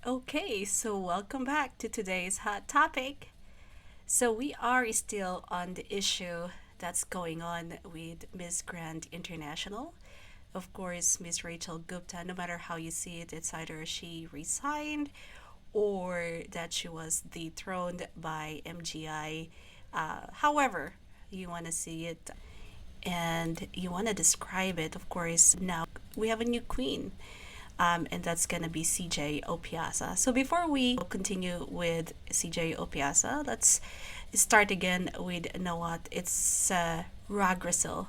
Okay, so welcome back to today's hot topic. So we are still on the issue that's going on with Miss Grand International. Of course, Miss Rachel Gupta, no matter how you see it, it's either she resigned or that she was dethroned by MGI. However, you want to see it and you want to describe it, of course, now we have a new queen. And that's gonna be CJ Opiasa. So before we continue with CJ Opiasa, let's start again with Nawat. It's Ragrasil.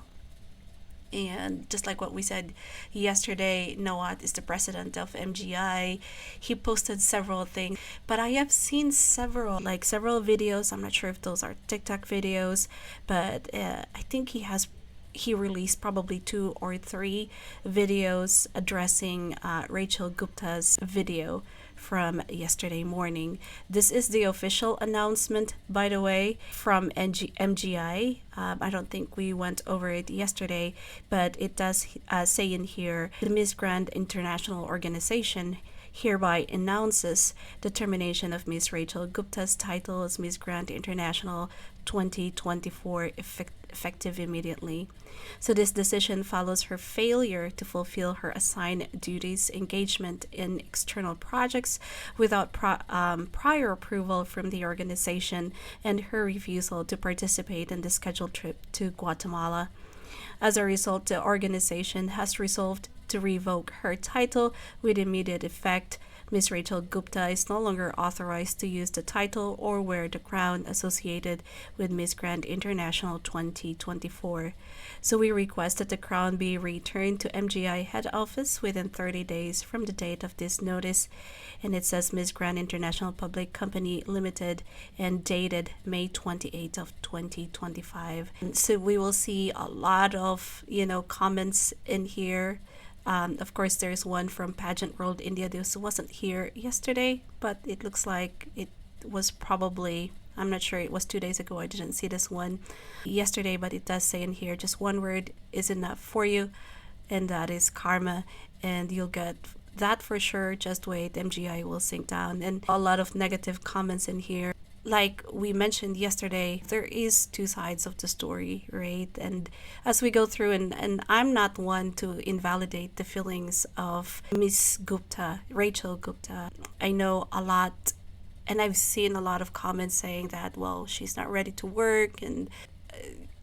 And just like what we said yesterday, Nawat is the president of MGI. He posted several things, but I have seen several videos. I'm not sure if those are TikTok videos, but I think he released probably two or three videos addressing Rachel Gupta's video from yesterday morning. This is the official announcement, by the way, from MGI. I don't think we went over it yesterday, but it does say in here the Miss Grand International Organization hereby announces the termination of Miss Rachel Gupta's title as Miss Grand International 2024 effective immediately. So this decision follows her failure to fulfill her assigned duties, engagement in external projects without prior approval from the organization, and her refusal to participate in the scheduled trip to Guatemala. As a result, the organization has resolved to revoke her title with immediate effect. Ms. Rachel Gupta is no longer authorized to use the title or wear the crown associated with Miss Grand International 2024. So we request that the crown be returned to MGI head office within 30 days from the date of this notice. And it says Miss Grand International Public Company Limited and dated May 28th of 2025. And so we will see a lot of, comments in here. Of course, there's one from Pageant World India. This wasn't here yesterday, but it looks like it was probably, I'm not sure, it was 2 days ago. I didn't see this one yesterday, but it does say in here just one word is enough for you, and that is karma. And you'll get that for sure. Just wait, MGI will sink down. And a lot of negative comments in here. Like we mentioned yesterday, there is two sides of the story, right? And as we go through, and I'm not one to invalidate the feelings of Miss Gupta, Rachel Gupta. I know a lot, and I've seen a lot of comments saying that, well, she's not ready to work. And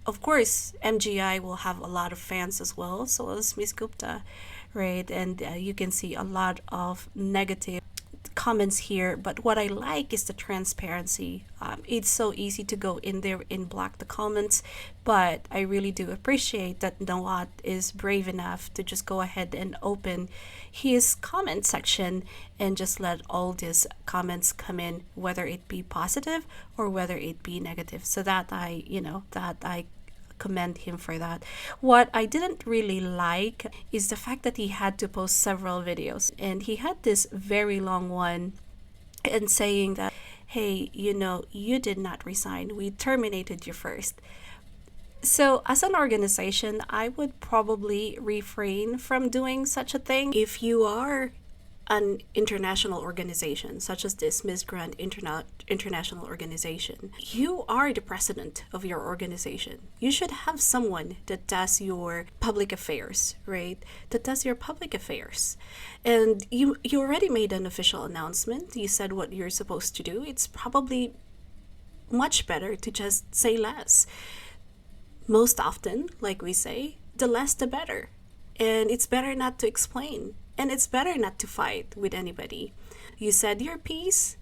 of course, MGI will have a lot of fans as well, so as Miss Gupta, right? And you can see a lot of negative comments here, but what I like is the transparency. It's so easy to go in there and block the comments, but I really do appreciate that Nawat is brave enough to just go ahead and open his comment section and just let all these comments come in, whether it be positive or whether it be negative. So that I commend him for that. What I didn't really like is the fact that he had to post several videos, and he had this very long one and saying that, hey, you did not resign. We terminated you first. So, as an organization, I would probably refrain from doing such a thing. If you are an international organization such as this Miss Grand International Organization, you are the president of your organization. You should have someone that does your public affairs, right? That does your public affairs. And you already made an official announcement. You said what you're supposed to do. It's probably much better to just say less. Most often, like we say, the less the better. And it's better not to explain. And it's better not to fight with anybody. You said your piece,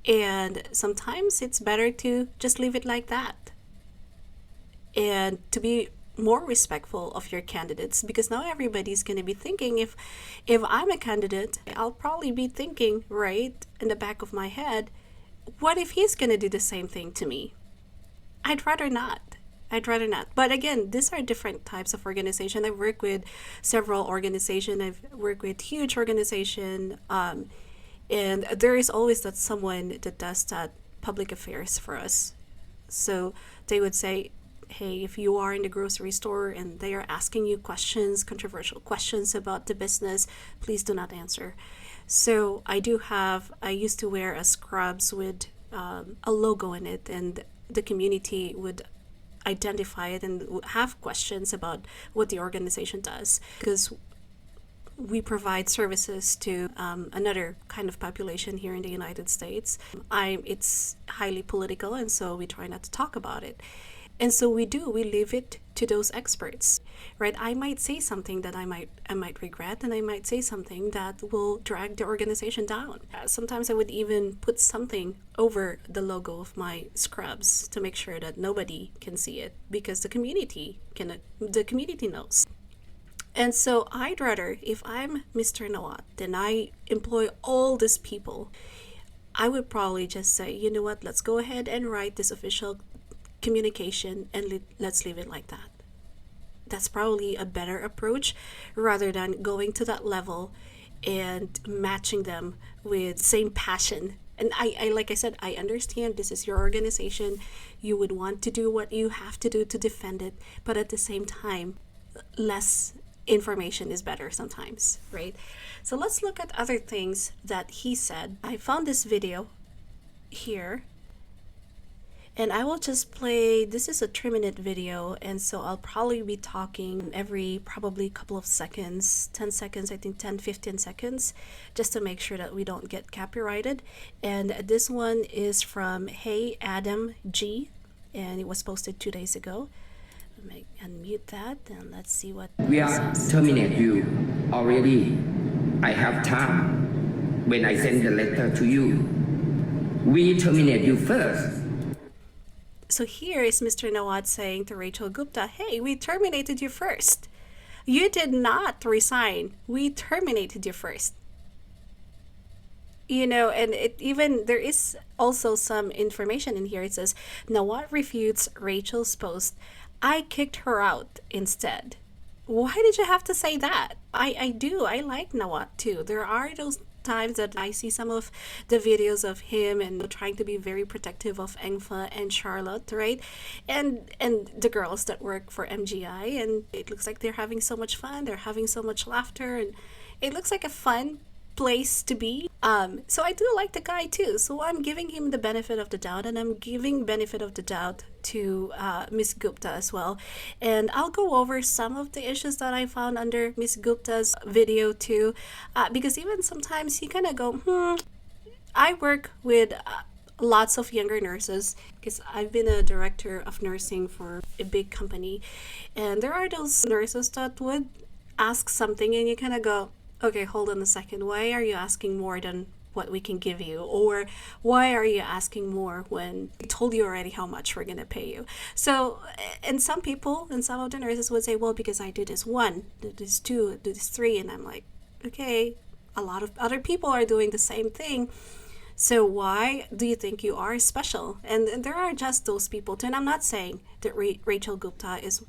and sometimes it's better to just leave it like that. And to be more respectful of your candidates, because now everybody's going to be thinking, if I'm a candidate, I'll probably be thinking right in the back of my head, what if he's going to do the same thing to me? I'd rather not. But again, these are different types of organization. I've worked with several organizations. I've worked with huge organization. And there is always that someone that does that public affairs for us. So they would say, hey, if you are in the grocery store and they are asking you questions, controversial questions about the business, please do not answer. So I used to wear a scrubs with a logo in it, and the community would identify it and have questions about what the organization does, because we provide services to another kind of population here in the United States. It's highly political, and so we try not to talk about it. And so we leave it to those experts, right? I might say something that I might regret, and I might say something that will drag the organization down. Sometimes I would even put something over the logo of my scrubs to make sure that nobody can see it, because the community knows. And so I'd rather, if I'm Mr. Nawat, then I employ all these people, I would probably just say, you know what, let's go ahead and write this official communication, and let's leave it like that. That's probably a better approach, rather than going to that level and matching them with same passion. And I like I said, I understand this is your organization. You would want to do what you have to do to defend it, but at the same time, less information is better sometimes, right? So let's look at other things that he said. I found this video here, and I will just play. This is a 3-minute video, and so I'll probably be talking every probably couple of seconds, 10 seconds, I think 10, 15 seconds, just to make sure that we don't get copyrighted. And this one is from Hey Adam G, and it was posted 2 days ago. Unmute that, and let's see what we are terminate you already. I have time when I send the letter to you. We terminate you first. So here is Mr. Nawat saying to Rachel Gupta, hey, we terminated you first. You did not resign. We terminated you first. You know, and there is also some information in here. It says, Nawat refutes Rachel's post. I kicked her out instead. Why did you have to say that? I like Nawat too. There are those times that I see some of the videos of him and trying to be very protective of Engfa and Charlotte, right? And the girls that work for MGI, and it looks like they're having so much fun, they're having so much laughter, and it looks like a fun place to be. So I do like the guy too. So I'm giving him the benefit of the doubt, and I'm giving benefit of the doubt to Miss Gupta as well. And I'll go over some of the issues that I found under Miss Gupta's video too, because even sometimes you kind of go, I work with lots of younger nurses, because I've been a director of nursing for a big company, and there are those nurses that would ask something and you kind of go, okay, hold on a second. Why are you asking more than what we can give you? Or why are you asking more when we told you already how much we're going to pay you? So, and some people and some of the nurses would say, well, because I do this 1, do this 2, do this 3. And I'm like, okay, a lot of other people are doing the same thing. So why do you think you are special? And there are just those people too. And I'm not saying that Rachel Gupta is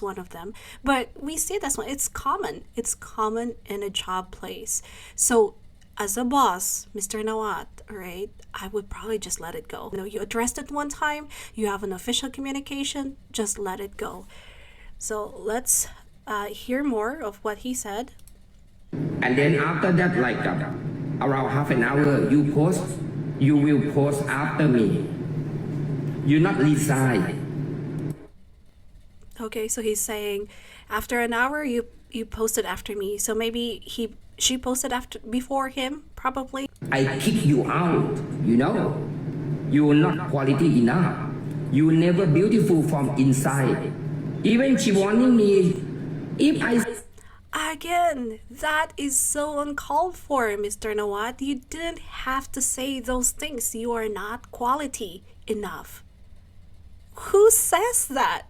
one of them, but we see that's one. It's common. It's common in a job place. So as a boss, Mr. Nawat, right, I would probably just let it go. You know, you addressed it one time, you have an official communication, just let it go. So let's hear more of what he said. And then after that, like around half an hour, you will post after me. You not resign. Okay, so he's saying after an hour you posted after me. So maybe she posted before him, probably. I kick you out, you know. You are not quality enough. You never beautiful from inside. Even she warning me, if I... Again, that is so uncalled for, Mr. Nawat. You didn't have to say those things. You are not quality enough. Who says that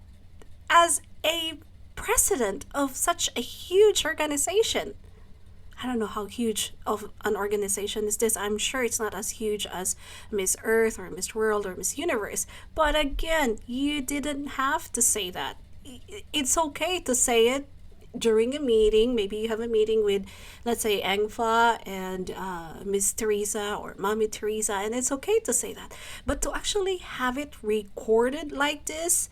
as a president of such a huge organization? I don't know how huge of an organization is this. I'm sure it's not as huge as Miss Earth or Miss World or Miss Universe. But again, you didn't have to say that. It's okay to say it during a meeting. Maybe you have a meeting with, let's say, Engfa and Miss Teresa or Mommy Teresa, and it's okay to say that. But to actually have it recorded like this,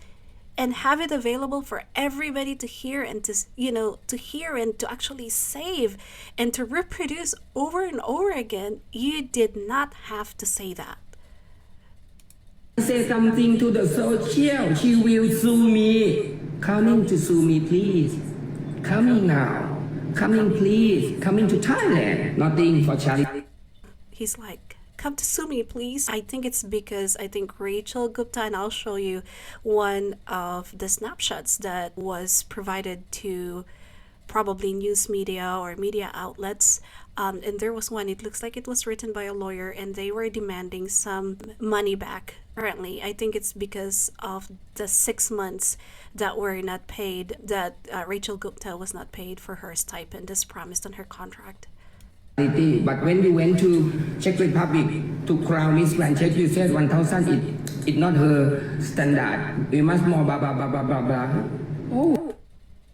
and have it available for everybody to hear and to hear and to actually save and to reproduce over and over again, you did not have to say that. Say something to the social. She will sue me. Coming to sue me, please. Coming now. Coming, please. Coming to Thailand. Nothing for charity. He's like, come to sue me, please. I think it's because I think Rachel Gupta, and I'll show you one of the snapshots that was provided to probably news media or media outlets. And there was one, it looks like it was written by a lawyer, and they were demanding some money back. Currently, I think it's because of the 6 months that were not paid, that Rachel Gupta was not paid for her stipend as promised on her contract. But when you went to Czech Republic to crown Miss Grand Czech, you said 1,000. It's not her standard. We must more blah blah blah blah blah blah. Oh.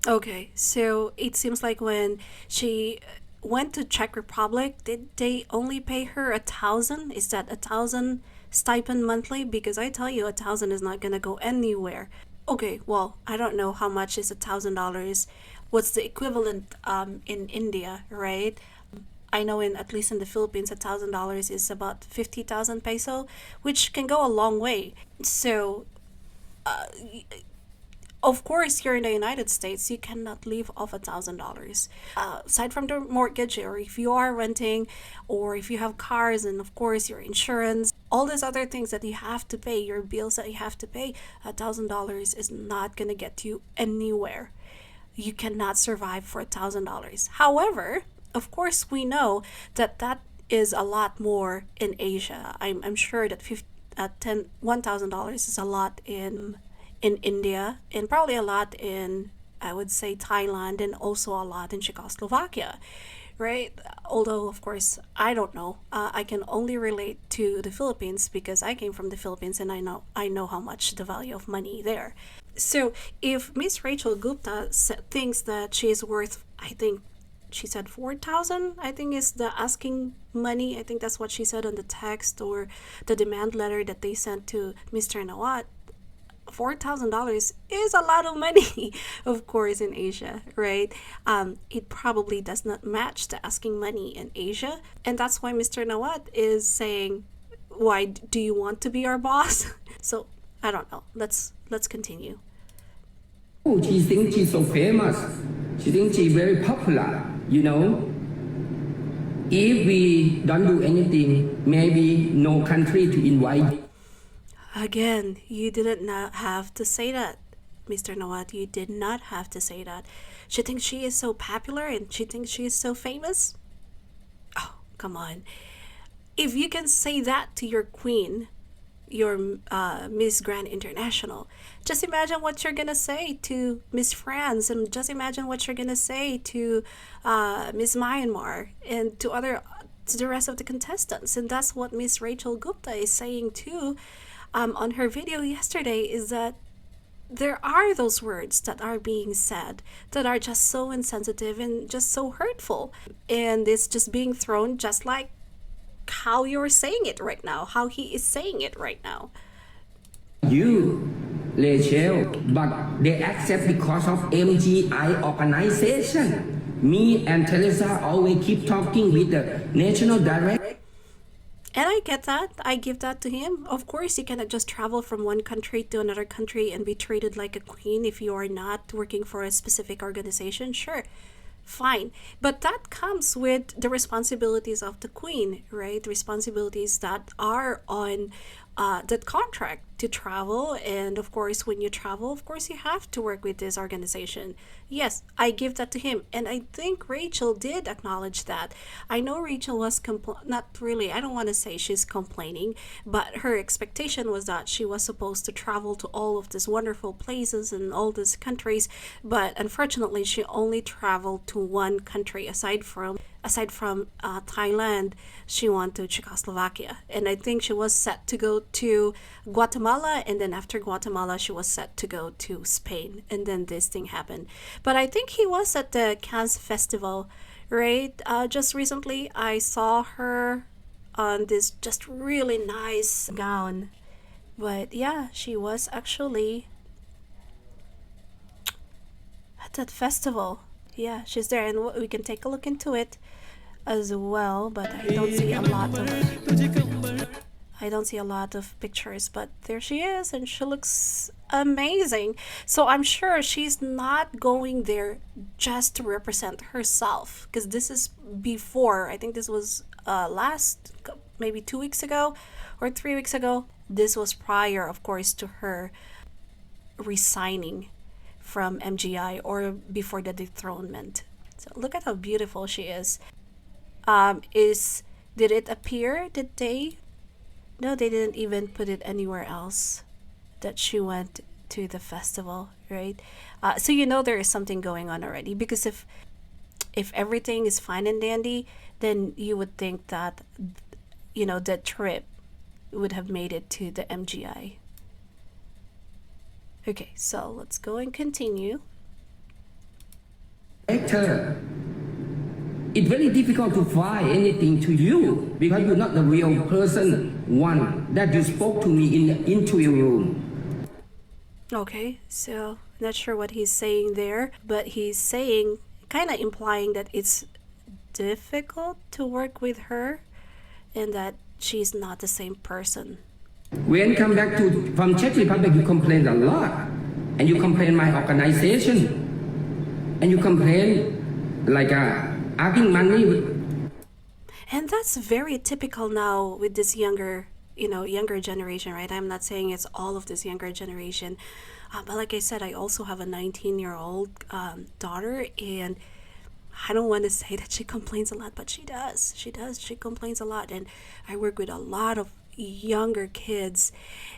Okay, so it seems like when she went to Czech Republic, did they only pay her 1,000? Is that 1,000 stipend monthly? Because I tell you, 1,000 is not gonna go anywhere. Okay, well, I don't know how much is $1,000. What's the equivalent in India, right? I know at least in the Philippines, $1,000 is about 50,000 peso, which can go a long way. So, of course, here in the United States, you cannot live off $1,000. Aside from the mortgage, or if you are renting, or if you have cars, and of course your insurance, all these other things that you have to pay, your bills that you have to pay, $1,000 is not gonna get you anywhere. You cannot survive for $1,000. However, of course, we know that that is a lot more in Asia. I'm sure that $1,000 is a lot in India, and probably a lot in, I would say, Thailand, and also a lot in Czechoslovakia, right? Although, of course, I don't know. I can only relate to the Philippines because I came from the Philippines, and I know how much the value of money there. So if Miss Rachel Gupta thinks that she is worth, I think she said 4,000, I think is the asking money. I think that's what she said on the text or the demand letter that they sent to Mr. Nawat. $4,000 is a lot of money, of course, in Asia, right? It probably does not match the asking money in Asia. And that's why Mr. Nawat is saying, why do you want to be our boss? So, I don't know. Let's continue. Oh, she thinks she's so famous. She thinks she's very popular, you know. If we don't do anything, maybe no country to invite. Again, you didn't have to say that, Mr. Nawat. You did not have to say that. She thinks she is so popular and she thinks she is so famous. Oh, come on. If you can say that to your queen, your Miss Grand International, just imagine what you're gonna say to Miss France, and just imagine what you're gonna say to Miss Myanmar and to the rest of the contestants. And that's what Miss Rachel Gupta is saying too. On her video yesterday, is that there are those words that are being said that are just so insensitive and just so hurtful, and it's just being thrown just like how you're saying it right now, how he is saying it right now. You, Rachel, but they accept because of MGI organization. Me and Teresa always keep talking with the national director. And I get that. I give that to him. Of course, you cannot just travel from one country to another country and be treated like a queen if you are not working for a specific organization. Sure, fine. But that comes with the responsibilities of the queen, right? Responsibilities that are on that contract to travel. And of course, when you travel, of course, you have to work with this organization. Yes, I give that to him. And I think Rachel did acknowledge that. I know Rachel was not really, I don't want to say she's complaining, but her expectation was that she was supposed to travel to all of these wonderful places and all these countries. But unfortunately, she only traveled to one country aside from Thailand. She went to Czechoslovakia, and I think she was set to go to Guatemala, and then after Guatemala she was set to go to Spain, and then this thing happened. But I think he was at the Cannes Festival, right? Just recently I saw her on this just really nice gown, but yeah, she was actually at that festival. Yeah, she's there, and we can take a look into it as well. But I don't see a lot of pictures, but there she is, and she looks amazing. So I'm sure she's not going there just to represent herself, because this is before. I think this was maybe 2 weeks ago or 3 weeks ago. This was prior, of course, to her resigning from MGI, or before the dethronement. So look at how beautiful she is. Did it appear? Did they? No, they didn't even put it anywhere else that she went to the festival, right? So you know there is something going on already, because if everything is fine and dandy, then you would think that, you know, the trip would have made it to the MGI. Okay, so let's go and continue. Actor, it's very difficult to find anything to you because you're not the real person, one that you spoke to me in the interview room. Okay, so not sure what he's saying there, but he's saying, kind of implying that it's difficult to work with her and that she's not the same person. When come back from Czech Republic, you complain a lot, and you complain my organization, and you complain like asking money. And that's very typical now with this younger generation, right? I'm not saying it's all of this younger generation, but like I said, I also have a 19-year-old daughter, and I don't want to say that she complains a lot, but she does. She complains a lot, and I work with a lot of younger kids,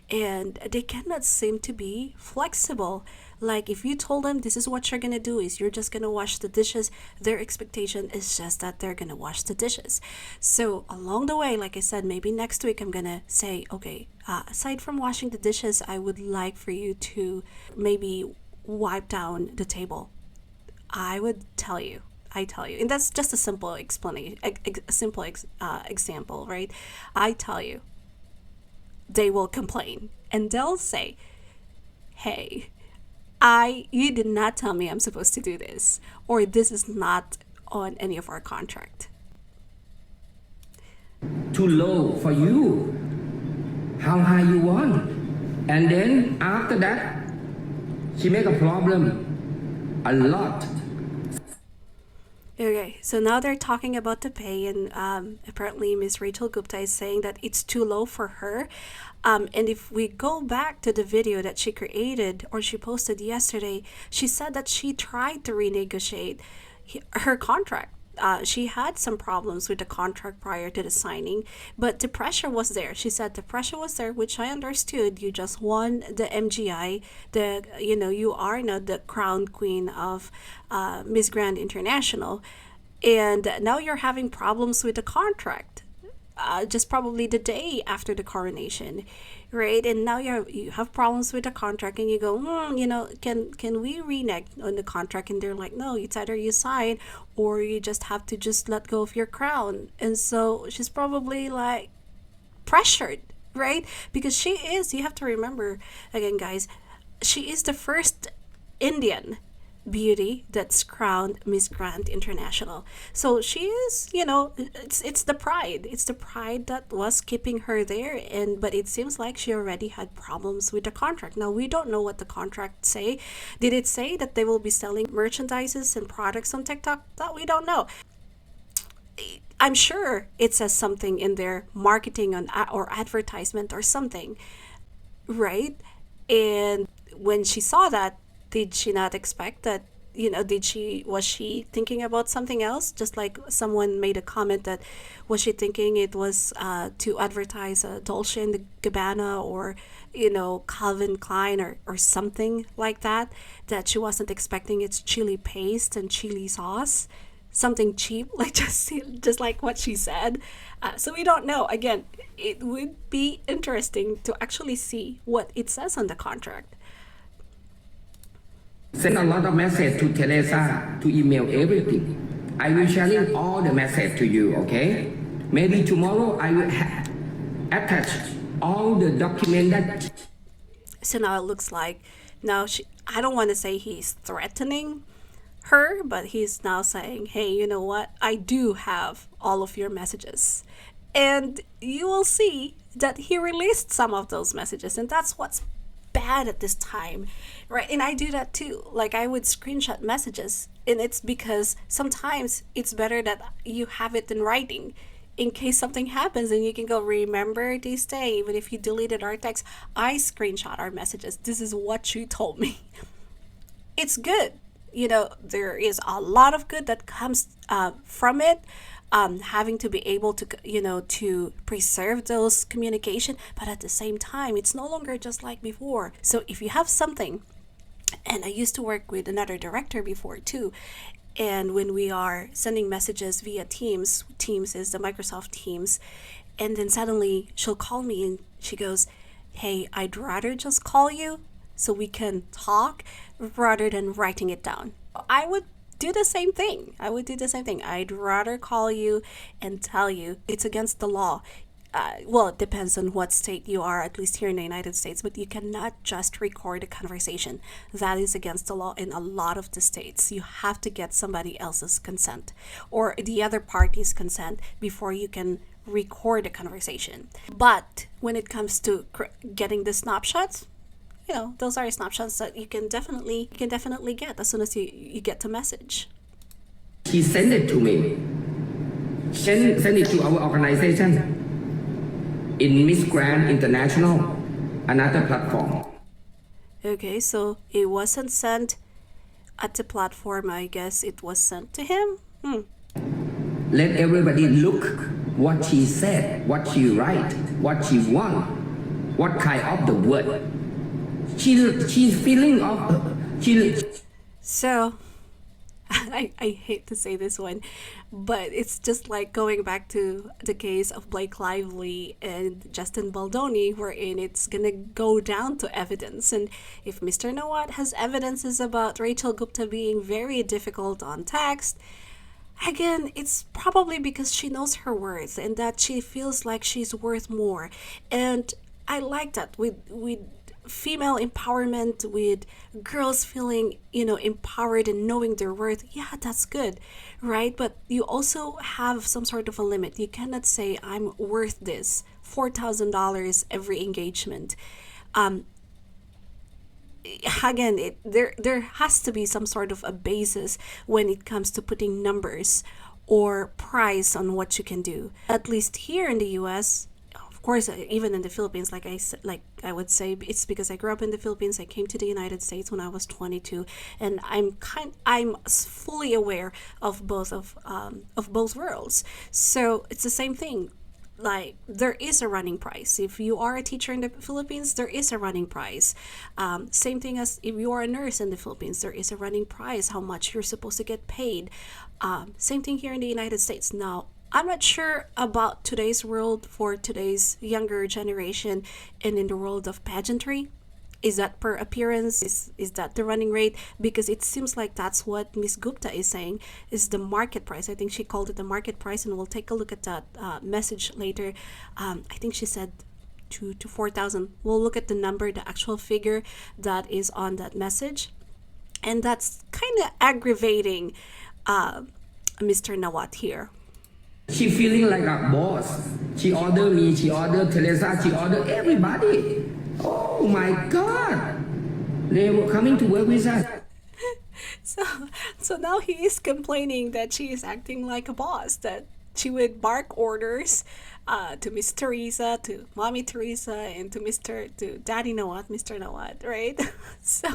and they cannot seem to be flexible. Like, if you told them this is what you're gonna do, is you're just gonna wash the dishes, their expectation is just that they're gonna wash the dishes. So along the way, like I said, maybe next week I'm gonna say, okay, aside from washing the dishes, I would like for you to maybe wipe down the table. I tell you, and that's just a simple explanation, a simple example, right? I tell you, they will complain, and they'll say, hey, you did not tell me I'm supposed to do this, or this is not on any of our contract. Too low for you. How high you want? And then after that, she make a problem a lot. Okay, so now they're talking about the pay, and apparently Miss Rachel Gupta is saying that it's too low for her. And if we go back to the video that she created or she posted yesterday, she said that she tried to renegotiate her contract. She had some problems with the contract prior to the signing, but the pressure was there. She said the pressure was there, which I understood. You just won the MGI, you are now the crown queen of Miss Grand International, and now you're having problems with the contract. Just probably the day after the coronation, right? And now you have problems with the contract, and you go, can we renege on the contract? And they're like, no, it's either you sign or you just have to just let go of your crown. And so she's probably like pressured, right? Because you have to remember again, guys, she is the first Indian beauty that's crowned Miss Grand International. So she is, it's the pride. It's the pride that was keeping her there, but it seems like she already had problems with the contract. Now, we don't know what the contract say. Did it say that they will be selling merchandises and products on TikTok? That we don't know. I'm sure it says something in their marketing or advertisement or something, right? And when she saw that, did she not expect that, was she thinking about something else? Just like someone made a comment that, was she thinking it was to advertise Dolce and Gabbana or, Calvin Klein or something like that she wasn't expecting its chili paste and chili sauce, something cheap, like just like what she said. So we don't know. Again, it would be interesting to actually see what it says on the contract. Send a lot of message to Teresa to email everything. I will sharing all the message to you, okay? Maybe tomorrow I will attach all the document that. So now it looks like, I don't want to say he's threatening, her, but he's now saying, hey, you know what? I do have all of your messages. And you will see that he released some of those messages, and that's what's bad at this time, right? And I do that too. Like, I would screenshot messages, and it's because sometimes it's better that you have it in writing in case something happens, and you can go, remember this day, even if you deleted our text, I screenshot our messages. This is what you told me. It's good. There is a lot of good that comes from it. Having to be able to, to preserve those communication, but at the same time, it's no longer just like before. So if you have something, and I used to work with another director before too, and when we are sending messages via Teams, Teams is the Microsoft Teams, and then suddenly she'll call me and she goes, hey, I'd rather just call you so we can talk rather than writing it down. I would do the same thing. I'd rather call you and tell you it's against the law. Well, it depends on what state you are, at least here in the United States, but you cannot just record a conversation. That is against the law in a lot of the states. You have to get somebody else's consent or the other party's consent before you can record a conversation. But when it comes to getting the snapshots, those are snapshots that you can definitely get as soon as you get the message. She sent it to me. Send it to our organization in Miss Grand International, another platform. Okay, so it wasn't sent at the platform. I guess it was sent to him. Let everybody look what she said, what she write, what she want, what kind of the word. She's feeling of So I hate to say this one, but it's just like going back to the case of Blake Lively and Justin Baldoni, wherein it's gonna go down to evidence. And if Mr. Nawat has evidences about Rachel Gupta being very difficult on text, again, it's probably because she knows her worth and that she feels like she's worth more. And I like that with female empowerment, with girls feeling, empowered and knowing their worth. Yeah, that's good, right? But you also have some sort of a limit. You cannot say, I'm worth this $4,000 every engagement. Again, there has to be some sort of a basis when it comes to putting numbers or price on what you can do. At least here in the US, of course, even in the Philippines, like I would say, it's because I grew up in the Philippines. I came to the United States when I was 22, and I'm fully aware of both worlds. So it's the same thing. Like, there is a running price. If you are a teacher in the Philippines, there is a running price. Same thing as if you are a nurse in the Philippines, there is a running price, how much you're supposed to get paid. Same thing here in the United States. Now, I'm not sure about today's world for today's younger generation and in the world of pageantry. Is that per appearance? Is that the running rate? Because it seems like that's what Miss Gupta is saying, is the market price. I think she called it the market price, and we'll take a look at that message later. I think she said 2 to 4,000. We'll look at the number, the actual figure that is on that message. And that's kind of aggravating Mr. Nawat here. She feeling like a boss. She ordered me, she ordered Teresa, she ordered everybody. Oh my God! They were coming to work with us. So now he is complaining that she is acting like a boss, that she would bark orders to Miss Teresa, to Mommy Teresa, and to Daddy Nawat, Mr. Nawat, right? So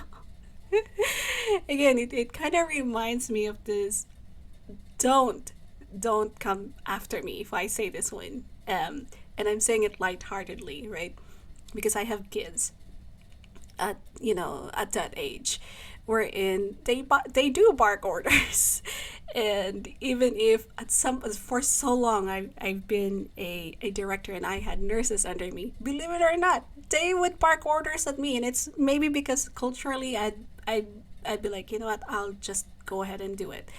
again, it kind of reminds me of this. Don't come after me if I say this one. And I'm saying it lightheartedly, right? Because I have kids at that age, wherein they do bark orders. And even if for so long I've been a director and I had nurses under me, believe it or not, they would bark orders at me. And it's maybe because culturally I'd be like, you know what, I'll just go ahead and do it.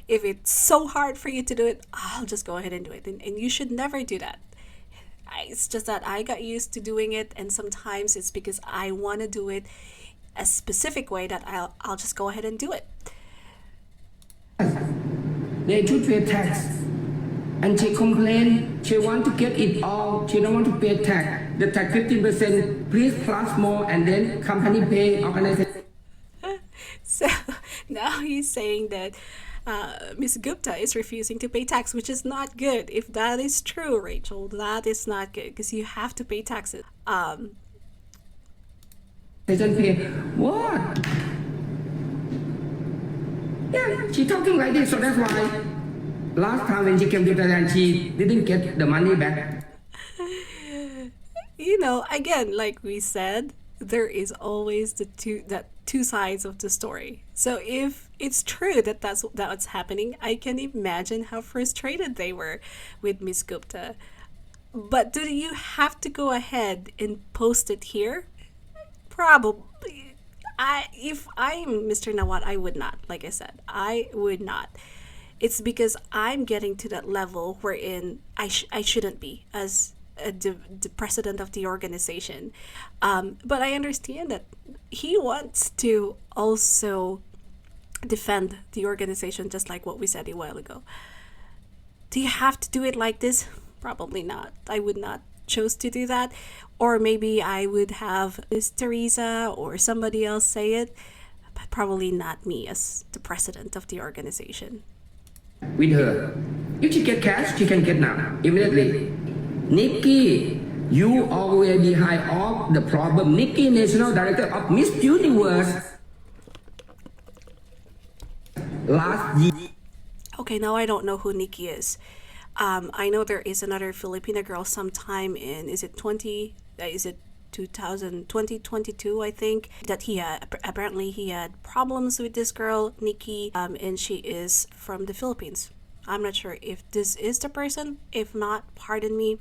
If it's so hard for you to do it, I'll just go ahead and do it. And you should never do that. It's just that I got used to doing it, and sometimes it's because I want to do it a specific way that I'll just go ahead and do it. They should pay tax. And she complained she want to get it all. She don't want to pay tax. The tax 15%, please plus more, and then company pay organization. So now he's saying that Ms. Gupta is refusing to pay tax, which is not good. If that is true, Rachel, that is not good because you have to pay taxes. They don't pay. What? Yeah, she talking like this, so that's why last time when she came to Thailand, she didn't get the money back. You know, again, like we said, there is always that two sides of the story. So if it's true that that's what's happening, I can imagine how frustrated they were with Miss Gupta. But do you have to go ahead and post it here? Probably. If I'm Mr. Nawat, I would not. Like I said, I would not. It's because I'm getting to that level wherein I shouldn't be as the president of the organization. But I understand that he wants to also defend the organization, just like what we said a while ago. Do you have to do it like this? Probably not. I would not choose to do that. Or maybe I would have Miss Teresa or somebody else say it, but probably not me as the president of the organization. With her, if she get cash, she can get now immediately. Nikki, you always behind all the problem. Nikki, National Director of Miss Universe. Last year. Okay, now I don't know who Nikki is. I know there is another Filipina girl sometime in, is it 2022, I think, that apparently he had problems with this girl, Nikki, and she is from the Philippines. I'm not sure if this is the person. If not, pardon me,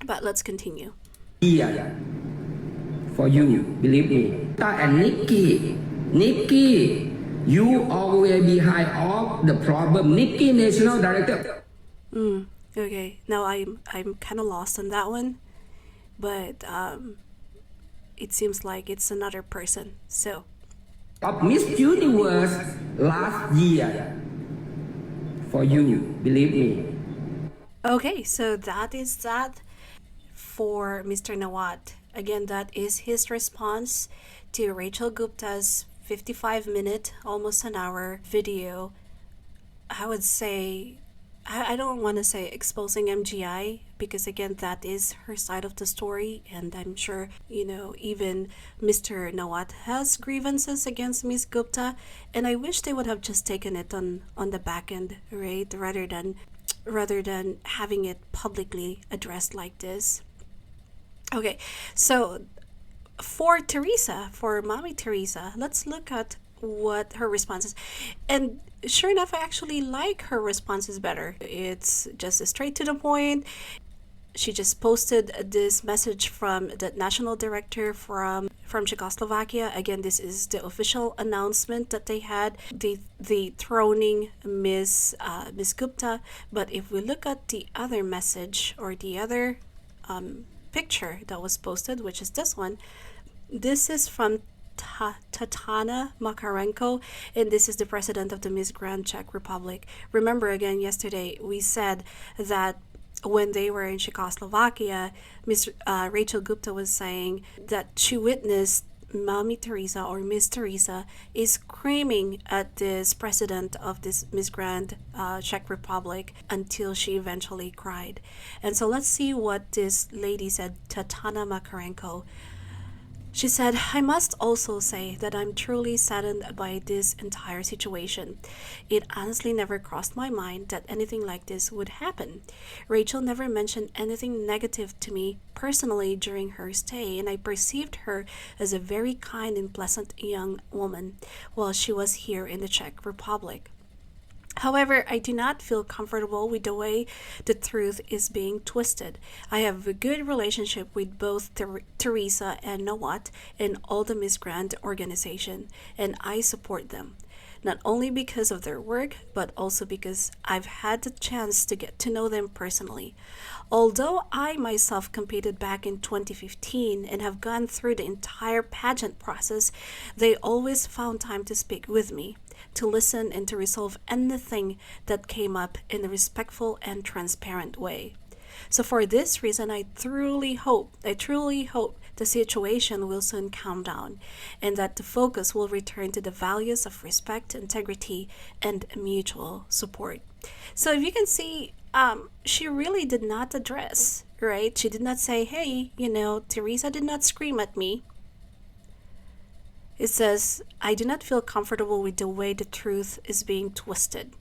but let's continue. Yeah, for you, believe me. And Nikki, you always behind all the problem. Nikki, National Director. Okay, now I'm kind of lost on that one, but it seems like it's another person. So of Miss Universe last year. For you, believe me. okay, so that is that for Mr. Nawat. Again, that is his response to Rachel Gupta's 55-minute, almost an hour video. I would say, I don't want to say exposing MGI, because again, that is her side of the story, and I'm sure, even Mr. Nawat has grievances against Ms. Gupta, and I wish they would have just taken it on the back end, right, rather than having it publicly addressed like this. Okay, so for Mommy Teresa, let's look at what her response is. And sure enough, I actually like her responses better. It's just straight to the point. She just posted this message from the national director from Czechoslovakia. Again, this is the official announcement that they had, the throning Miss Gupta. But if we look at the other message or the other picture that was posted, which is this one, this is from Tatana Makarenko, and this is the president of the Miss Grand Czech Republic. Remember, again, yesterday we said that when they were in Czechoslovakia, Miss Rachel Gupta was saying that she witnessed Mommy Teresa or Miss Teresa is screaming at this president of this Miss Grand Czech Republic until she eventually cried. And so let's see what this lady said, Tatana Makarenko. She said, "I must also say that I'm truly saddened by this entire situation. It honestly never crossed my mind that anything like this would happen. Rachel never mentioned anything negative to me personally during her stay, and I perceived her as a very kind and pleasant young woman while she was here in the Czech Republic. However, I do not feel comfortable with the way the truth is being twisted. I have a good relationship with both Teresa and Nawat and all the Miss Grand organization, and I support them. not only because of their work, but also because I've had the chance to get to know them personally. Although I myself competed back in 2015 and have gone through the entire pageant process, they always found time to speak with me, to listen and to resolve anything that came up in a respectful and transparent way. So for this reason, I truly hope the situation will soon calm down and that the focus will return to the values of respect, integrity, and mutual support. So if you can see, she really did not address, right? She did not say, hey, Teresa did not scream at me. It says, I do not feel comfortable with the way the truth is being twisted.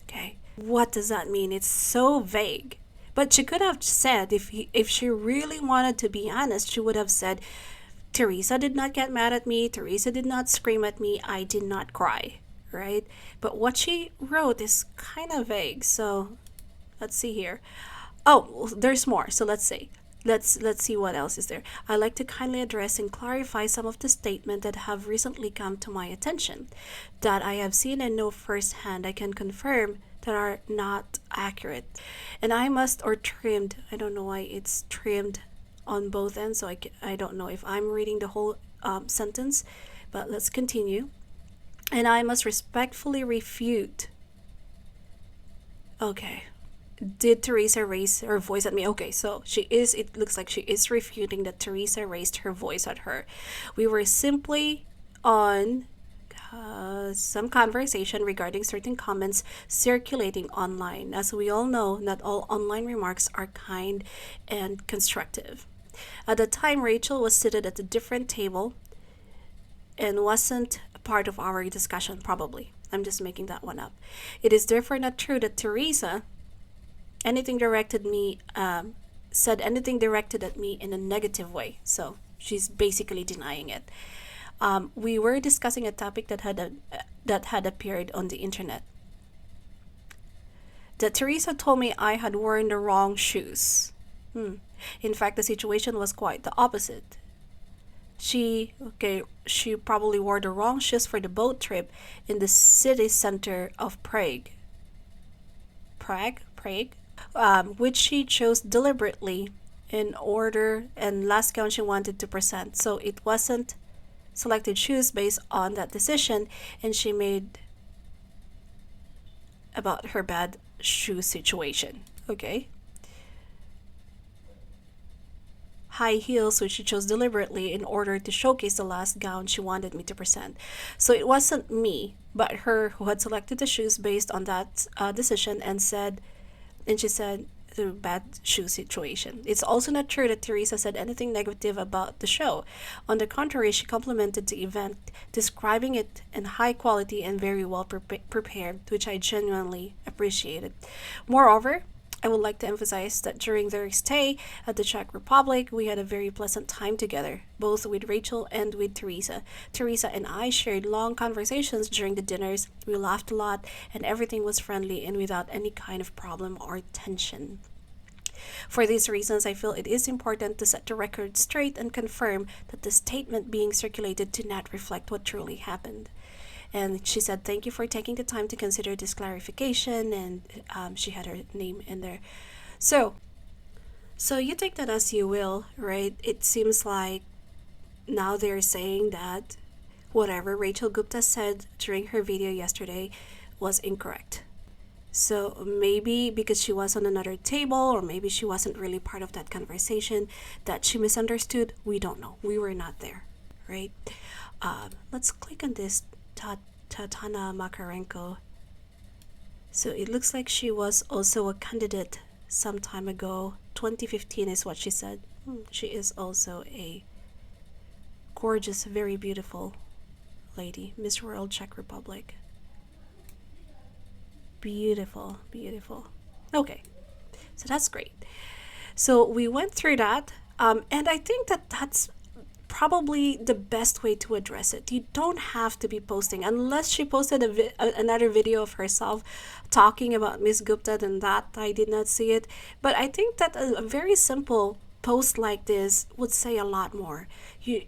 Okay. What does that mean? It's so vague. But she could have said, if she really wanted to be honest, she would have said, Teresa did not get mad at me. Teresa did not scream at me. I did not cry, right? But what she wrote is kind of vague. So let's see here. Oh, there's more. So let's see. Let's see what else is there. I'd like to kindly address and clarify some of the statements that have recently come to my attention that I have seen and know firsthand. I can confirm that are not accurate. And I must or trimmed. I don't know why it's trimmed on both ends. So I don't know if I'm reading the whole sentence, but let's continue. And I must respectfully refute. Okay. Did Teresa raise her voice at me? Okay, so it looks like she is refuting that Teresa raised her voice at her. We were simply on some conversation regarding certain comments circulating online. As we all know, not all online remarks are kind and constructive. At the time, Rachel was seated at a different table and wasn't a part of our discussion, probably. I'm just making that one up. It is therefore not true that Teresa said anything directed at me in a negative way. So she's basically denying it. We were discussing a topic that had appeared on the internet. That Teresa told me I had worn the wrong shoes. In fact, the situation was quite the opposite. She probably wore the wrong shoes for the boat trip in the city center of Prague, which she chose deliberately in order, and last gown she wanted to present. So it wasn't selected shoes based on that decision, and she made about her bad shoe situation. Okay. High heels, which she chose deliberately in order to showcase the last gown she wanted me to present. So it wasn't me, but her who had selected the shoes based on that decision, and she said the bad shoe situation. It's also not true that Teresa said anything negative about the show. On the contrary, she complimented the event, describing it in high quality and very well prepared, which I genuinely appreciated. Moreover, I would like to emphasize that during their stay at the Czech Republic, we had a very pleasant time together, both with Rachel and with Teresa. Teresa and I shared long conversations during the dinners. We laughed a lot, and everything was friendly and without any kind of problem or tension. For these reasons, I feel it is important to set the record straight and confirm that the statement being circulated did not reflect what truly happened. And she said, thank you for taking the time to consider this clarification, and she had her name in there. So you take that as you will, right? It seems like now they're saying that whatever Rachel Gupta said during her video yesterday was incorrect. So maybe because she was on another table, or maybe she wasn't really part of that conversation, that she misunderstood. We don't know. We were not there, right? Let's click on this Tatana Makarenko. So it looks like she was also a candidate some time ago. 2015 is what she said. She is also a gorgeous, very beautiful lady. Miss World Czech Republic. Beautiful, beautiful. Okay, so that's great. So we went through that, and I think that's probably the best way to address it. You don't have to be posting, unless she posted another video of herself talking about Miss Gupta, then that I did not see it. But I think that a very simple post like this would say a lot more.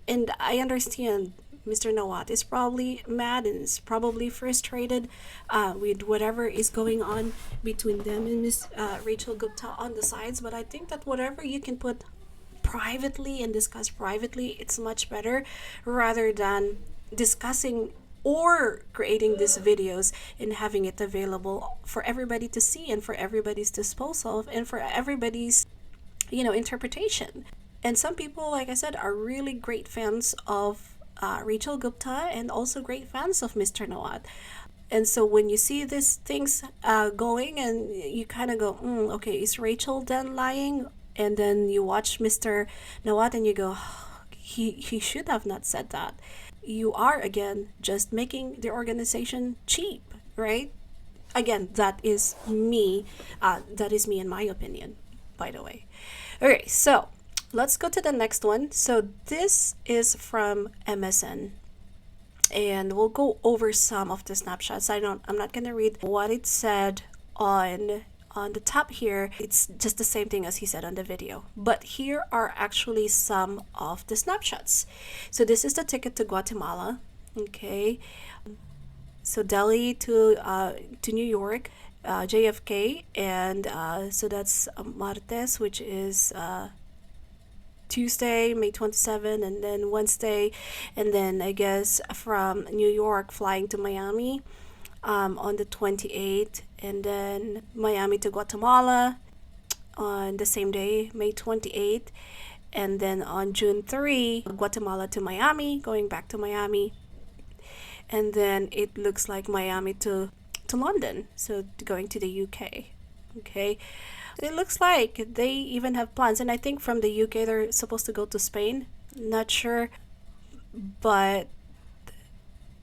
And I understand Mr. Nawat is probably mad and is probably frustrated with whatever is going on between them and Miss Rachel Gupta on the sides. But I think that whatever you can put privately and discuss privately, it's much better rather than discussing or creating these videos and having it available for everybody to see and for everybody's disposal and for everybody's interpretation. And some people, like I said, are really great fans of Rachel Gupta and also great fans of Mr. Nawat. And so when you see these things going and you kind of go, okay, is Rachel then lying? And then you watch Mr. Nawat and you go, he should have not said that. You are, again, just making the organization cheap, right? Again, that is me. That is me in my opinion, by the way. Okay, so let's go to the next one. So this is from MSN. And we'll go over some of the snapshots. I'm not going to read what it said on the top here. It's just the same thing as he said on the video. But here are actually some of the snapshots. So this is the ticket to Guatemala. Okay. So Delhi to New York, JFK, and so that's Martes, which is Tuesday, May 27, and then Wednesday, and then I guess from New York flying to Miami on the 28th, and then Miami to Guatemala on the same day, May 28th, and then on June 3, Guatemala to Miami, going back to Miami, and then it looks like Miami to London, so going to the UK. Okay. It looks like they even have plans, and I think from the UK they're supposed to go to Spain. Not sure, but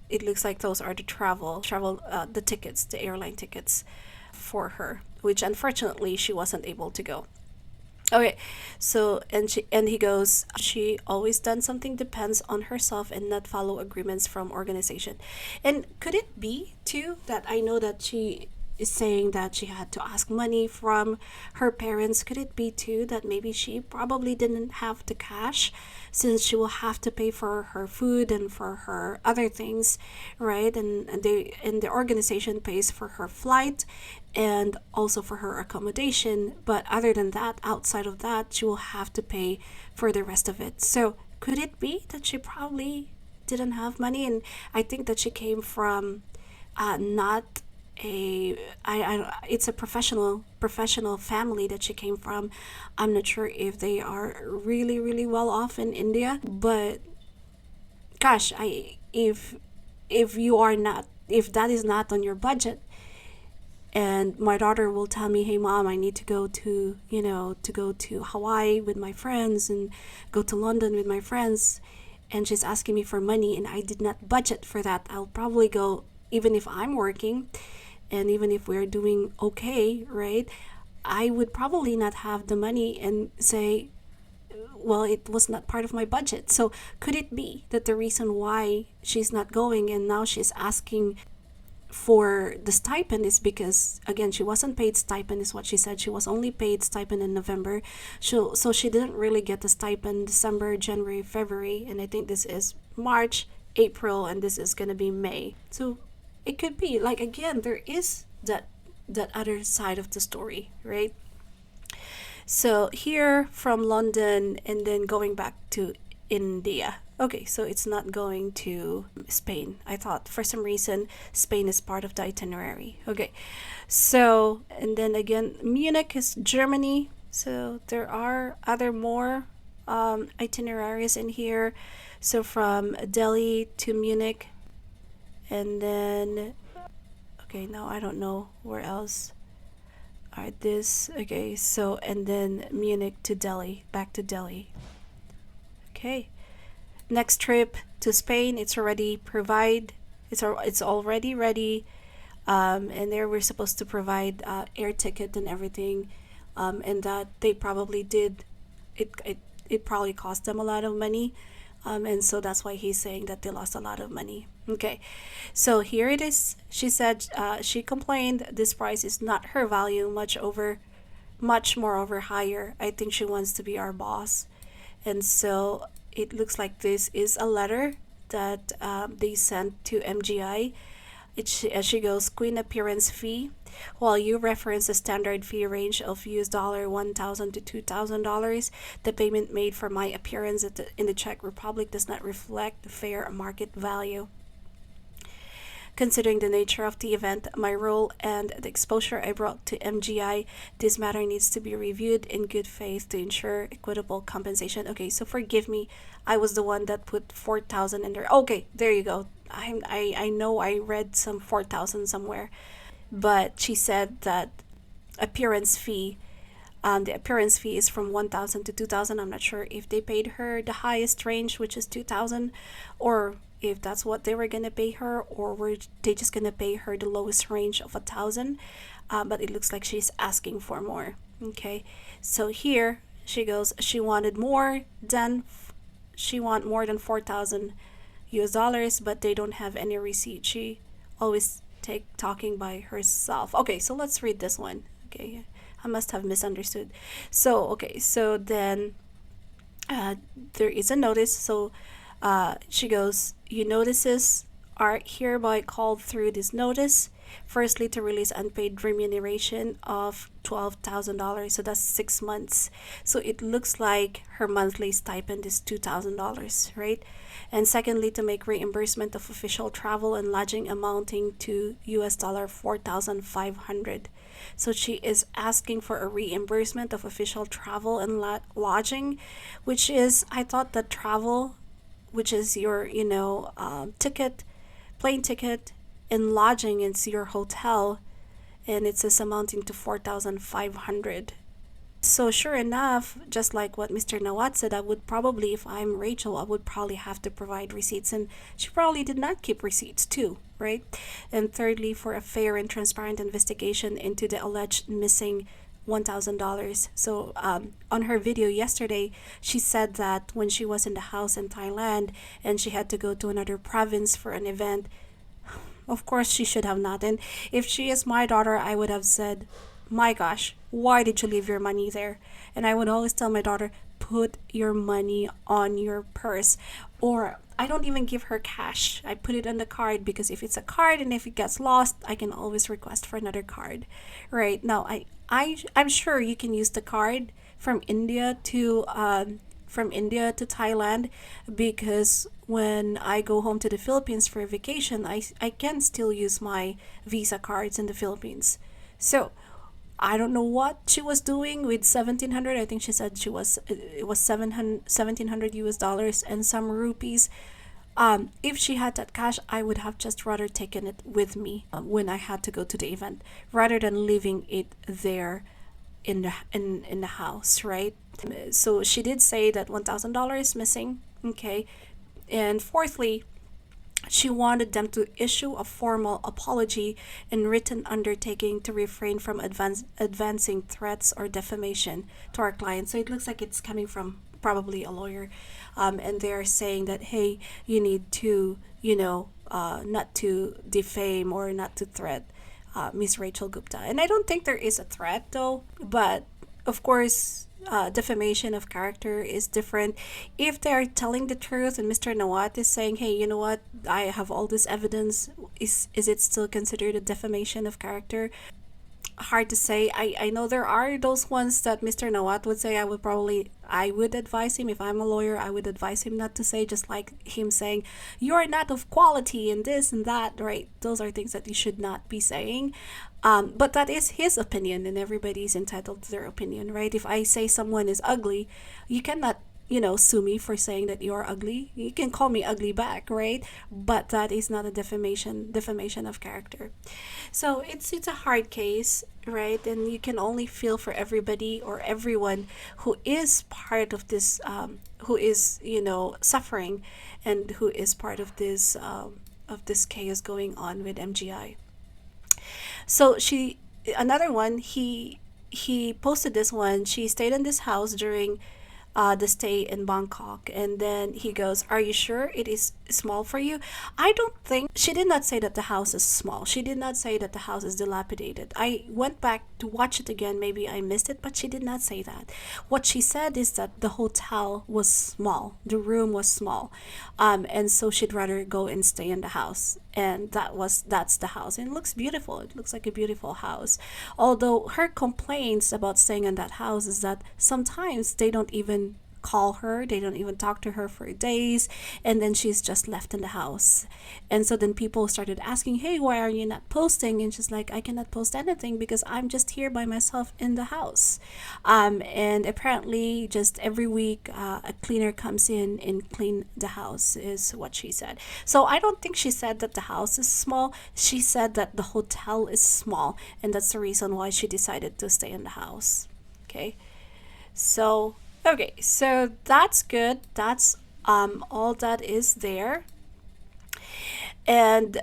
it looks like those are the the tickets, the airline tickets for her, which unfortunately she wasn't able to go. Okay, so and he goes, she always done something depends on herself and not follow agreements from organization. And could it be too that I know that she is saying that she had to ask money from her parents? Could it be too that maybe she probably didn't have the cash since she will have to pay for her food and for her other things, right? And the organization pays for her flight and also for her accommodation, but other than that, outside of that, she will have to pay for the rest of it. So could it be that she probably didn't have money? And I think that she came from not it's a professional family that she came from. I'm not sure if they are really well off in India, but gosh, if that is not on your budget, and my daughter will tell me, hey mom, I need to go to Hawaii with my friends and go to London with my friends, and she's asking me for money and I did not budget for that, I'll probably go, even if I'm working and even if we're doing okay, right? I would probably not have the money and say, well, it was not part of my budget. So could it be that the reason why she's not going and now she's asking for the stipend is because, again, she wasn't paid stipend is what she said. She was only paid stipend in November. So she didn't really get the stipend December, January, February, and I think this is March, April, and this is going to be May. So it could be, like, again, there is that other side of the story, right? So here from London and then going back to India. Okay, so it's not going to Spain. I thought for some reason Spain is part of the itinerary. Okay, so and then again, Munich is Germany. So there are more itineraries in here. So from Delhi to Munich, and then okay, now I don't know where else are this. Okay, so and then Munich to Delhi, back to Delhi. Okay, next trip to Spain, it's already it's already ready, and there we're supposed to provide air ticket and everything, and that they probably did. It probably cost them a lot of money, and so that's why he's saying that they lost a lot of money. Okay, so here it is. She said she complained this price is not her value, much more over higher. I think she wants to be our boss. And so it looks like this is a letter that they sent to MGI. She goes, Queen appearance fee. While you reference a standard fee range of $1,000 to $2,000, the payment made for my appearance in the Czech Republic does not reflect the fair market value. Considering the nature of the event, my role, and the exposure I brought to MGI, this matter needs to be reviewed in good faith to ensure equitable compensation. Okay, so forgive me, I was the one that put 4,000 in there. Okay, there you go. I know I read some 4,000 somewhere, but she said that appearance fee. The appearance fee is from 1,000 to 2,000. I'm not sure if they paid her the highest range, which is 2,000, or if that's what they were gonna pay her, or were they just gonna pay her the lowest range of 1,000. But it looks like she's asking for more. Okay, so here she goes, she want more than 4,000 US dollars, but they don't have any receipt. She always talking by herself. Okay, so let's read this one. Okay, I must have misunderstood. So okay, so then there is a notice. So she goes, you notices are hereby called through this notice. Firstly, to release unpaid remuneration of $12,000. So that's 6 months. So it looks like her monthly stipend is $2,000, right? And secondly, to make reimbursement of official travel and lodging amounting to $4,500. So she is asking for a reimbursement of official travel and lodging, which is, I thought that travel, which is your, ticket, plane ticket, and lodging is your hotel, and it says amounting to 4,500. So sure enough, just like what Mr. Nawat said, I would probably, if I'm Rachel, I would probably have to provide receipts, and she probably did not keep receipts too, right? And thirdly, for a fair and transparent investigation into the alleged missing $1,000. So on her video yesterday, she said that when she was in the house in Thailand and she had to go to another province for an event, of course she should have not. And if she is my daughter, I would have said, my gosh, why did you leave your money there? And I would always tell my daughter, put your money on your purse. Or I don't even give her cash. I put it on the card, because if it's a card and if it gets lost, I can always request for another card. Right now, I'm sure you can use the card from India to Thailand, because when I go home to the Philippines for a vacation, I can still use my Visa cards in the Philippines. So I don't know what she was doing with 1,700. I think she said it was 1,700 US dollars and some rupees. If she had that cash, I would have just rather taken it with me when I had to go to the event, rather than leaving it there in the house, right? So she did say that $1,000 missing. Okay, and fourthly, she wanted them to issue a formal apology and written undertaking to refrain from advancing threats or defamation to our client. So it looks like it's coming from probably a lawyer, and they're saying that, hey, you need to, not to defame or not to threat Miss Rachel Gupta. And I don't think there is a threat though, but of course, defamation of character is different. If they're telling the truth and Mr. Nawat is saying, hey, you know what, I have all this evidence, is it still considered a defamation of character? Hard to say. I know there are those ones that Mr. Nawat would say, I would advise him, if I'm a lawyer, I would advise him not to say, just like him saying, you're not of quality and this and that, right? Those are things that you should not be saying. But that is his opinion, and everybody's entitled to their opinion, right? If I say someone is ugly, you cannot, sue me for saying that you're ugly. You can call me ugly back, right? But that is not a defamation of character. So it's a hard case, right? And you can only feel for everybody or everyone who is part of this, who is, suffering, and who is part of this chaos going on with MGI. So another one, he posted this one. She stayed in this house during the stay in Bangkok, and then he goes, are you sure it is small for you. I don't think she did not say that the house is small. She did not say that the house is dilapidated. I went back to watch it again. Maybe I missed it, but she did not say that. What she said is that the hotel was small, the room was small, and so she'd rather go and stay in the house. And that's the house. And it looks beautiful. It looks like a beautiful house. Although her complaints about staying in that house is that sometimes they don't even call her, they don't even talk to her for days, and then she's just left in the house. And so then people started asking, hey, why are you not posting? And she's like, I cannot post anything because I'm just here by myself in the house. And apparently just every week a cleaner comes in and clean the house, is what she said. So I don't think she said that the house is small. She said that the hotel is small, and that's the reason why she decided to stay in the house. Okay, so that's good. That's all that is there. And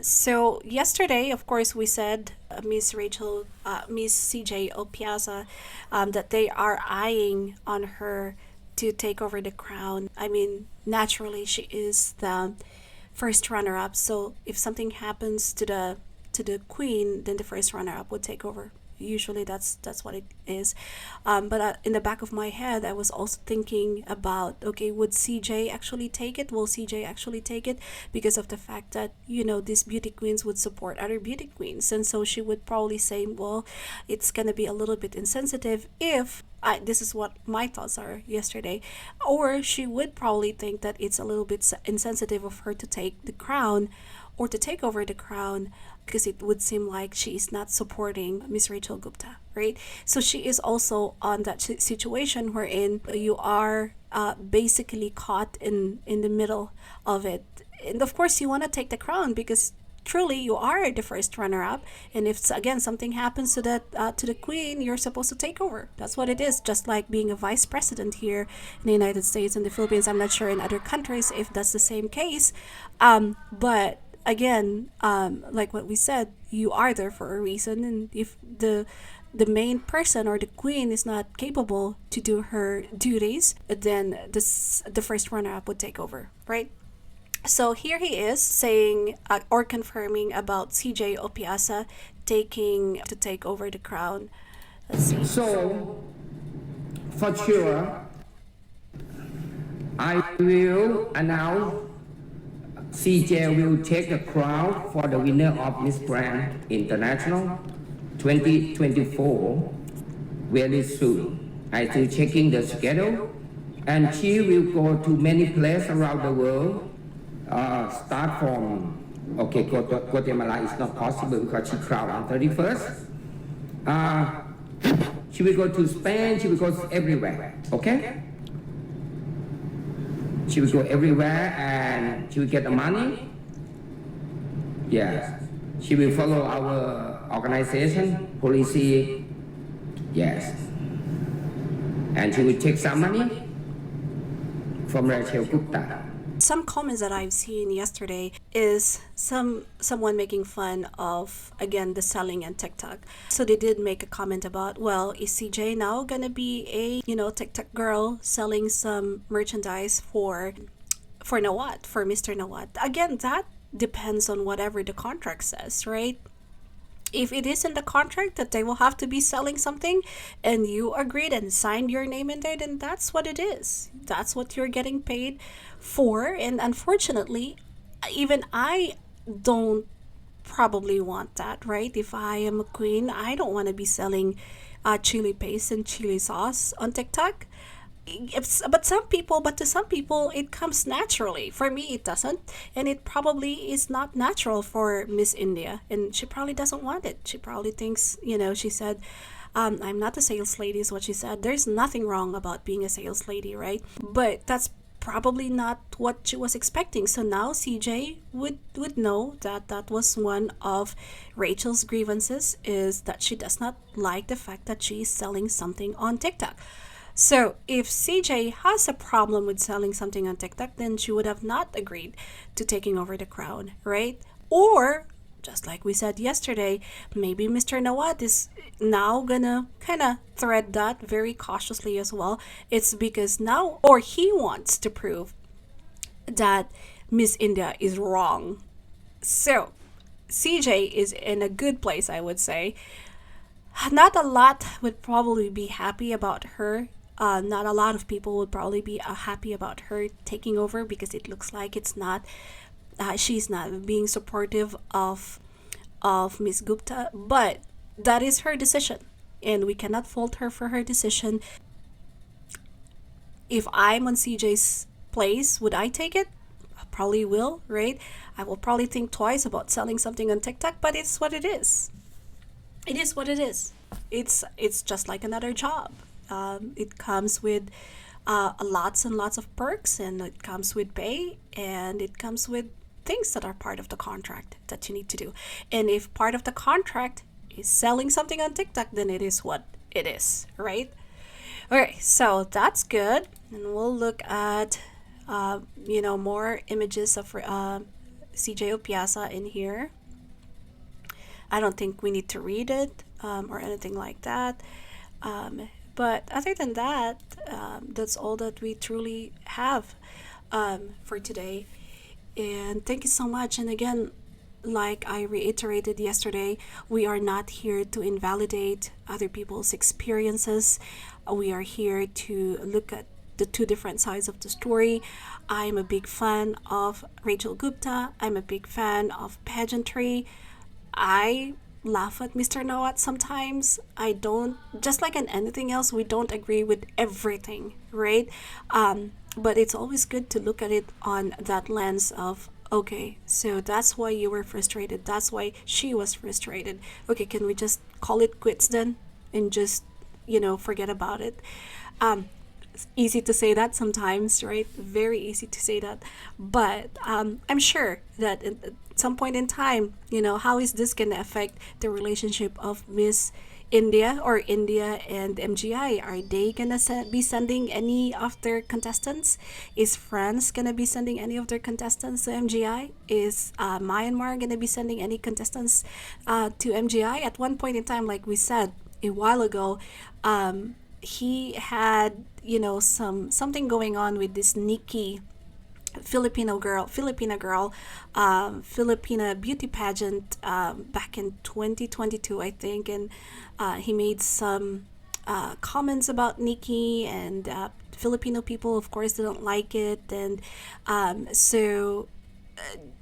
so yesterday, of course, we said Miss CJ Opiasa, that they are eyeing on her to take over the crown. I mean, naturally, she is the first runner-up. So if something happens to the queen, then the first runner-up would take over. Usually that's what it is. But in the back of my head, I was also thinking about, okay, would CJ actually take it? Will CJ actually take it? Because of the fact that, these beauty queens would support other beauty queens. And so she would probably say, well, it's going to be a little bit insensitive if this is what my thoughts are yesterday. Or she would probably think that it's a little bit insensitive of her to take the crown or to take over the crown, because it would seem like she is not supporting Miss Rachel Gupta, right? So she is also on that situation wherein you are basically caught in the middle of it. And of course, you want to take the crown because truly you are the first runner-up. And if, again, something happens to the queen, you're supposed to take over. That's what it is, just like being a vice president here in the United States and the Philippines. I'm not sure in other countries if that's the same case. But again, like what we said, you are there for a reason, and if the main person or the queen is not capable to do her duties, then the first runner-up would take over, right? So here he is saying or confirming about CJ Opiasa to take over the crown. Let's see. So, for sure, I will announce CJ will take the crown for the winner of Miss Grand International 2024 very soon. I still checking the schedule, and she will go to many places around the world. Start from Guatemala is not possible because she crowned on 31st. She will go to Spain. She will go everywhere. Okay. She will go everywhere and she will get the money. Yes. She will follow our organization, policy. Yes. And she will take some money from Rachel Gupta. Some comments that I've seen yesterday is someone making fun of, again, the selling and TikTok. So they did make a comment about, well, is CJ now gonna be a TikTok girl selling some merchandise for Nawat, for Mr. Nawat? Again, that depends on whatever the contract says, right? If it is in the contract that they will have to be selling something and you agreed and signed your name in there, then that's what it is. That's what you're getting paid for. And unfortunately, even I don't probably want that, right? If I am a queen, I don't want to be selling chili paste and chili sauce on TikTok. But to some people it comes naturally. For me it doesn't, and it probably is not natural for Miss India, and she probably doesn't want it. She probably thinks, she said, I'm not a sales lady is what she said. There's nothing wrong about being a sales lady, right? But that's probably not what she was expecting. So now CJ would know that that was one of Rachel's grievances, is that she does not like the fact that she is selling something on TikTok. So if CJ has a problem with selling something on TikTok, then she would have not agreed to taking over the crown, right? Or, just like we said yesterday, maybe Mr. Nawat is now gonna kind of thread that very cautiously as well. It's because now, or he wants to prove that Miss India is wrong. So CJ is in a good place, I would say. Not a lot would probably be happy about her. Not a lot of people would probably be happy about her taking over, because it looks like it's not. She's not being supportive of Miss Gupta, but that is her decision, and we cannot fault her for her decision. If I'm on CJ's place, would I take it? I probably will, right? I will probably think twice about selling something on TikTok, but it's what it is. It is what it is. It's just like another job. It comes with lots and lots of perks, and it comes with pay, and it comes with things that are part of the contract that you need to do. And if part of the contract is selling something on TikTok, then it is what it is, right? Okay, so that's good, and we'll look at more images of CJ Opiasa in here. I don't think we need to read it or anything like that. But other than that, that's all that we truly have for today. And thank you so much. And again, like I reiterated yesterday, we are not here to invalidate other people's experiences. We are here to look at the two different sides of the story. I'm a big fan of Rachel Gupta. I'm a big fan of pageantry. I laugh at Mr. Nawat sometimes. I don't, just like in anything else, we don't agree with everything, right? But it's always good to look at it on that lens of, okay, so that's why you were frustrated. That's why she was frustrated. Okay, can we just call it quits then and just, forget about it? It's easy to say that sometimes, right? Very easy to say that. But I'm sure that at some point in time, how is this going to affect the relationship of Miss India or India and MGI? Are they going to be sending any of their contestants? Is France going to be sending any of their contestants to MGI? Is Myanmar going to be sending any contestants to MGI? At one point in time, like we said a while ago, he had something going on with this Nikki Filipina beauty pageant back in 2022, I think, and he made some comments about Nikki, and Filipino people, of course, didn't like it, and so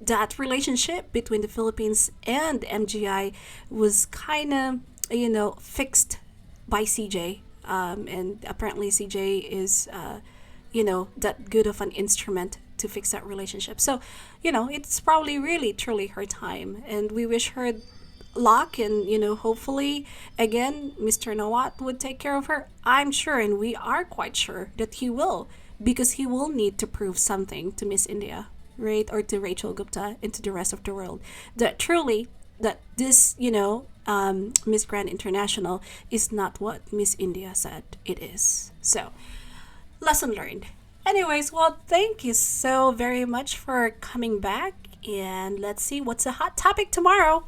that relationship between the Philippines and MGI was kind of fixed by CJ. And apparently CJ is that good of an instrument to fix that relationship. So it's probably really truly her time, and we wish her luck, and hopefully again Mr. Nawat would take care of her. I'm sure, and we are quite sure that he will, because he will need to prove something to Miss India, right, or to Rachel Gupta and to the rest of the world, that truly that this Miss Grand International is not what Miss India said it is. So, lesson learned. Anyways, well, thank you so very much for coming back, and let's see what's a hot topic tomorrow.